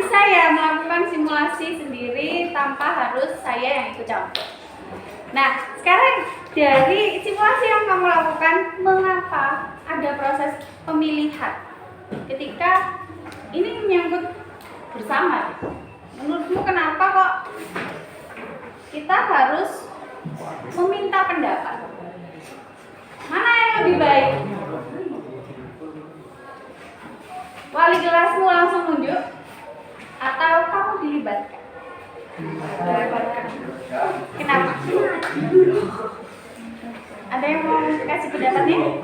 bisa ya melakukan simulasi sendiri tanpa harus saya yang ikut campur. Nah, sekarang dari simulasi yang kamu lakukan, mengapa ada proses pemilihan? Ketika ini menyangkut bersama, menurutmu kenapa kok kita harus meminta pendapat? Mana yang lebih baik? Wali kelasmu langsung nunjuk atau kamu dilibatkan? Kenapa? Ada yang mau kasih pendapatnya?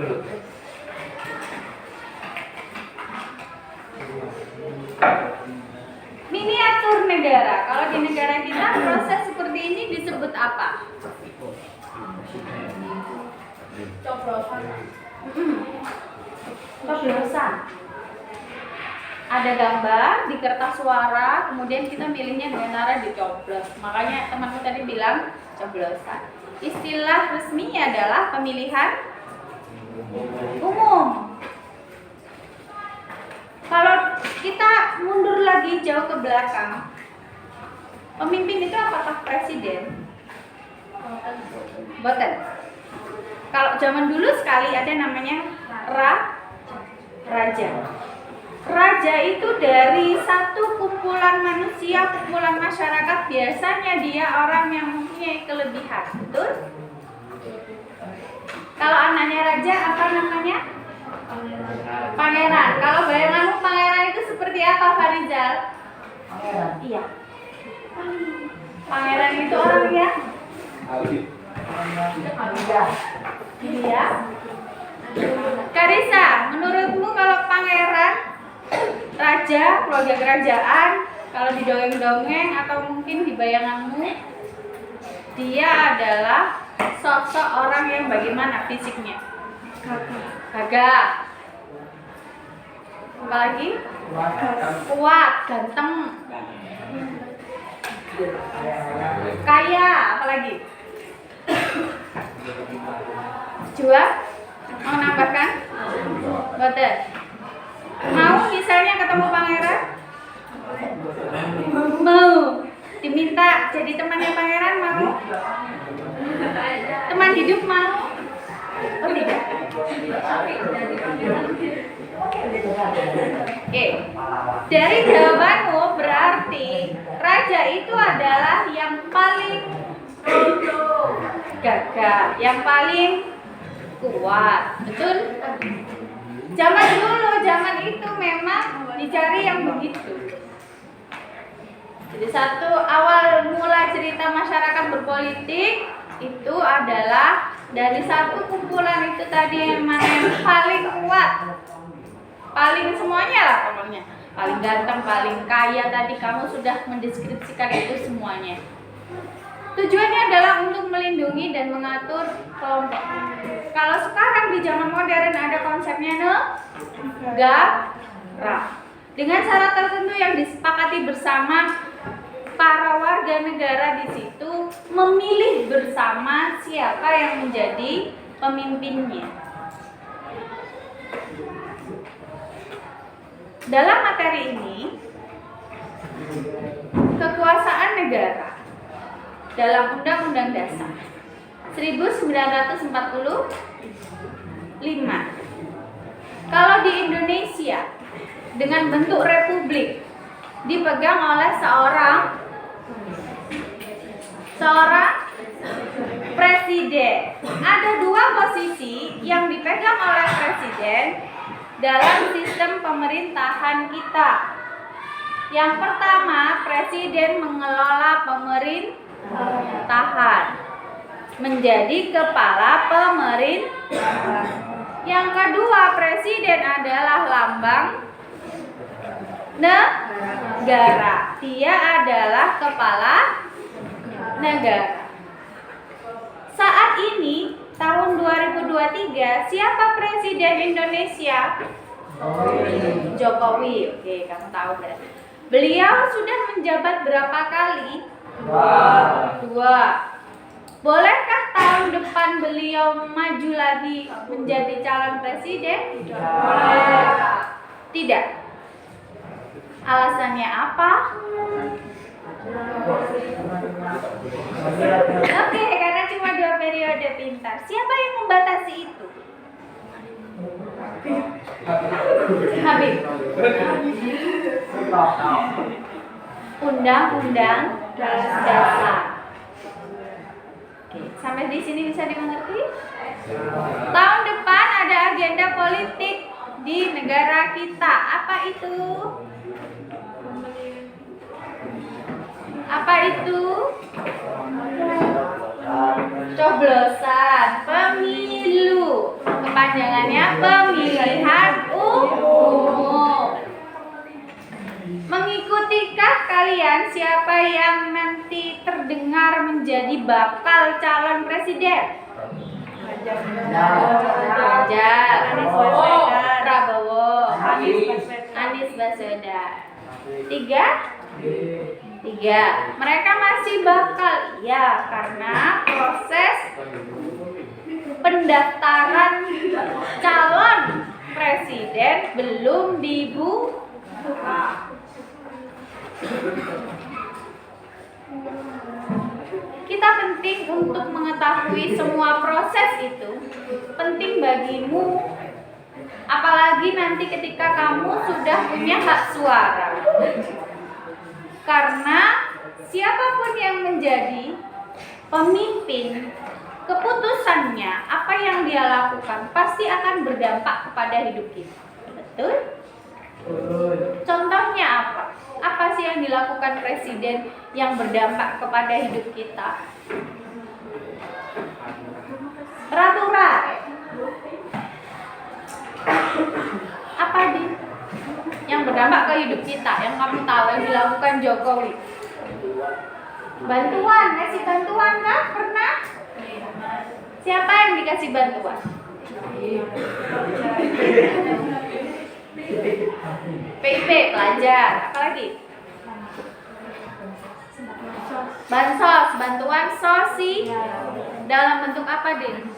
Miniatur negara. Kalau di negara kita proses seperti ini disebut apa? Coblosan. Coblosan. Ada gambar di kertas suara, kemudian kita milihnya dengan cara dicoblos. Makanya temanku tadi bilang coblosan. Istilah resminya adalah pemilihan umum. Kalau kita mundur lagi jauh ke belakang, pemimpin itu apakah presiden? Boten. Kalau zaman dulu sekali ada namanya raja. Raja itu dari satu kumpulan manusia, kumpulan masyarakat, biasanya dia orang yang mempunyai kelebihan, betul? Kalau anaknya raja apa namanya? Pangeran. Kalau bayanganmu pangeran itu seperti apa, Farizal? Iya. Pangeran itu orang yang? Iya. Karissa, menurutmu kalau pangeran, raja, keluarga kerajaan, kalau di dongeng-dongeng atau mungkin di bayanganmu, dia adalah sosok orang yang bagaimana fisiknya? Gagah. Apalagi? Kuat, ganteng. Kaya, apalagi? Jual? Mau nambahkan? Boten. Mau misalnya ketemu pangeran? Mau. Diminta jadi temannya pangeran, mau? Teman hidup mau? Oh tidak. Oke. Dari jawabanmu berarti raja itu adalah yang paling gagah, yang paling kuat, betul? Zaman dulu, zaman itu memang dicari yang begitu. Jadi satu awal mula cerita masyarakat berpolitik itu adalah dari satu kumpulan itu tadi yang mana yang paling kuat, paling semuanya lah pokoknya, paling ganteng, paling kaya. Tadi kamu sudah mendeskripsikan itu semuanya. Tujuannya adalah untuk melindungi dan mengatur kelompok. Kalau sekarang di zaman modern ada konsepnya negara. Dengan syarat tertentu yang disepakati bersama, para warga negara di situ memilih bersama siapa yang menjadi pemimpinnya. Dalam materi ini, kekuasaan negara dalam Undang-Undang Dasar 1945. Kalau di Indonesia dengan bentuk republik dipegang oleh seorang presiden. Ada dua posisi yang dipegang oleh presiden dalam sistem pemerintahan kita. Yang pertama, presiden mengelola pemerintahan, menjadi kepala pemerintahan. Yang kedua, presiden adalah lambang negara. Dia adalah kepala negara. Saat ini tahun 2023, siapa presiden Indonesia? Jokowi. Oke, kamu tahu berarti. Beliau sudah menjabat berapa kali? Dua. Bolehkah tahun depan beliau maju lagi menjadi calon presiden? Tidak. Alasannya apa? Oke, karena cuma 2 periode pintar. Siapa yang membatasi itu? Habib. Undang-undang dasar. Oke, sampai di sini bisa dimengerti? Tahun depan ada agenda politik di negara kita. Apa itu? Apa itu? Coblosan pemilu. Kepanjangannya pemilihan umum. Mengikutikah kalian siapa yang nanti terdengar menjadi bakal calon presiden? Ganjar, Prabowo, Anies Baswedan. 3. Mereka masih bakal, ya, karena proses pendaftaran calon presiden belum dibuka. Kita penting untuk mengetahui semua proses itu. Penting bagimu, apalagi nanti ketika kamu sudah punya hak suara. Karena siapapun yang menjadi pemimpin, keputusannya, apa yang dia lakukan pasti akan berdampak kepada hidup kita. Betul? Contohnya apa? Apa sih yang dilakukan presiden yang berdampak kepada hidup kita? Peraturan. Apa yang berdampak ke hidup kita? Yang kamu tahu yang dilakukan Jokowi? Bantuan, kasih bantuan kan? Pernah? Siapa yang dikasih bantuan? PIP, pelajar. Apa lagi? Bansos, bantuan sosial. Dalam bentuk apa, Din?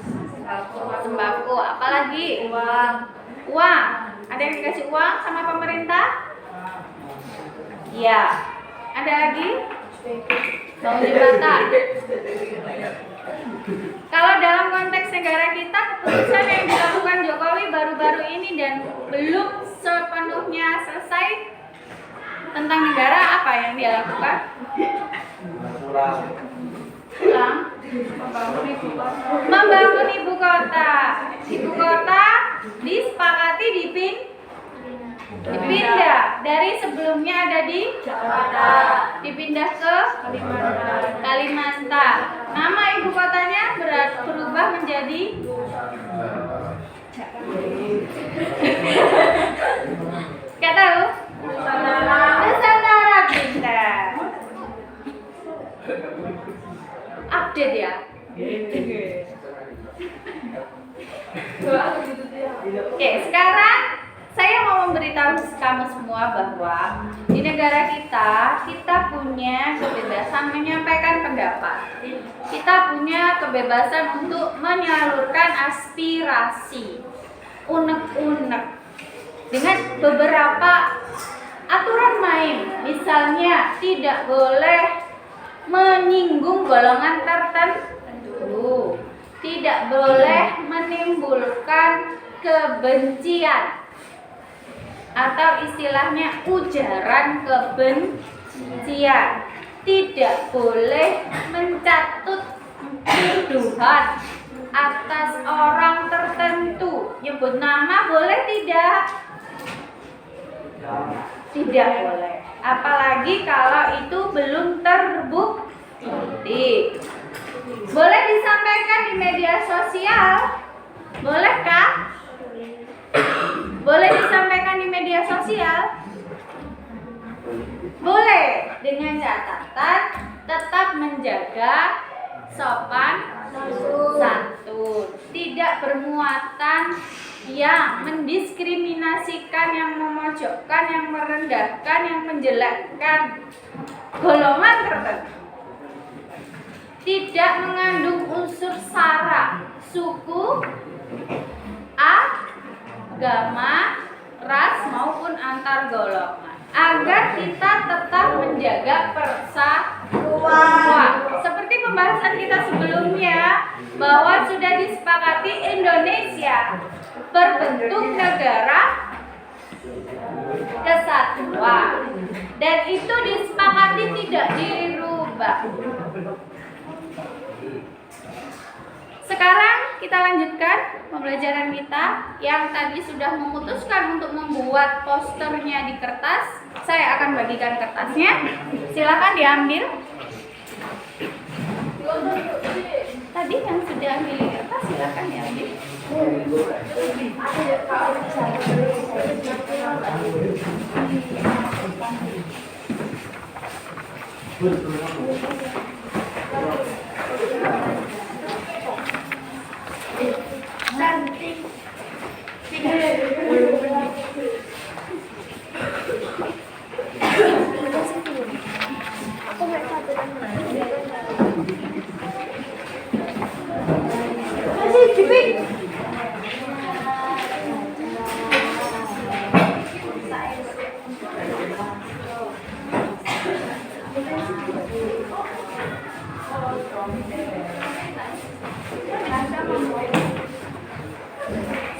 Sembako. Apa lagi? Uang. Ada yang dikasih uang sama pemerintah? Iya. Ada lagi? Bangun jembatan. Kalau dalam konteks negara kita, keputusan yang dilakukan Jokowi baru-baru ini dan belum sepenuhnya selesai tentang negara, apa yang dia lakukan? Membangun ibu kota. Ibu kota disepakati dipindah dari sebelumnya ada di Jakarta, dipindah ke Kalimantan. Nama ibu kotanya berubah menjadi Gak tahu? Nusantara. Pindah. Update ya. Oke, sekarang saya mau memberitahu kamu semua bahwa di negara kita punya kebebasan menyampaikan pendapat. Kita punya kebebasan untuk menyalurkan aspirasi, unek-unek dengan beberapa aturan main. Misalnya tidak boleh menyinggung golongan tertentu, tidak boleh menimbulkan kebencian atau istilahnya ujaran kebencian, tidak boleh mencatut tuduhan atas orang tertentu. Nyebut nama boleh tidak? Tidak boleh. Apalagi kalau itu belum terbukti. Boleh disampaikan di media sosial? Bolehkah? Boleh disampaikan di media sosial? Boleh, dengan catatan tetap menjaga sopan santun, tidak bermuatan yang mendiskriminasikan, yang memojokkan, yang merendahkan, yang menjelekkan golongan tertentu. Tidak mengandung unsur sara, suku, agama, ras maupun antar golongan. agar kita tetap menjaga persatuan. Seperti pembahasan kita sebelumnya, bahwa sudah disepakati Indonesia berbentuk negara kesatuan, dan itu disepakati tidak dirubah. Sekarang kita lanjutkan pembelajaran kita yang tadi sudah memutuskan untuk membuat posternya di kertas. Saya akan bagikan kertasnya. Silakan diambil. Tadi yang sudah ambil di kertas silakan diambil.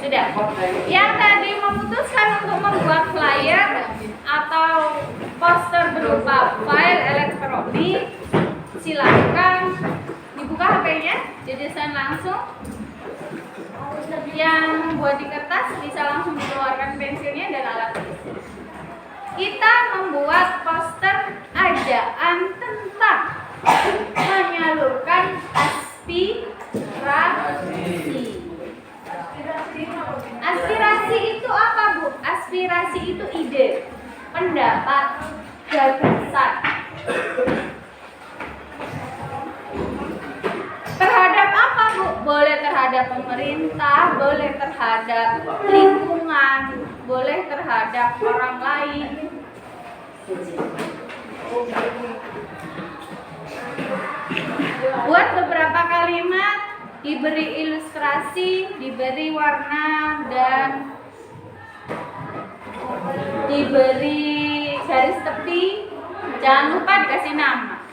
Sudah. Yang tadi memutuskan untuk membuat flyer atau poster berupa file elektronik, silakan dibuka HP-nya, jadi saya langsung. Yang buat di kertas bisa langsung dikeluarkan pensilnya dan alat tulis. Kita membuat poster ajaan tentang menyalurkan aspirasi. Aspirasi itu apa, Bu? Aspirasi itu ide, pendapat, gagasan. Terhadap apa, Bu? Boleh terhadap pemerintah, boleh terhadap lingkungan, boleh terhadap orang lain. Buat beberapa kalimat, diberi ilustrasi, diberi warna, dan diberi garis tepi. Jangan lupa dikasih nama.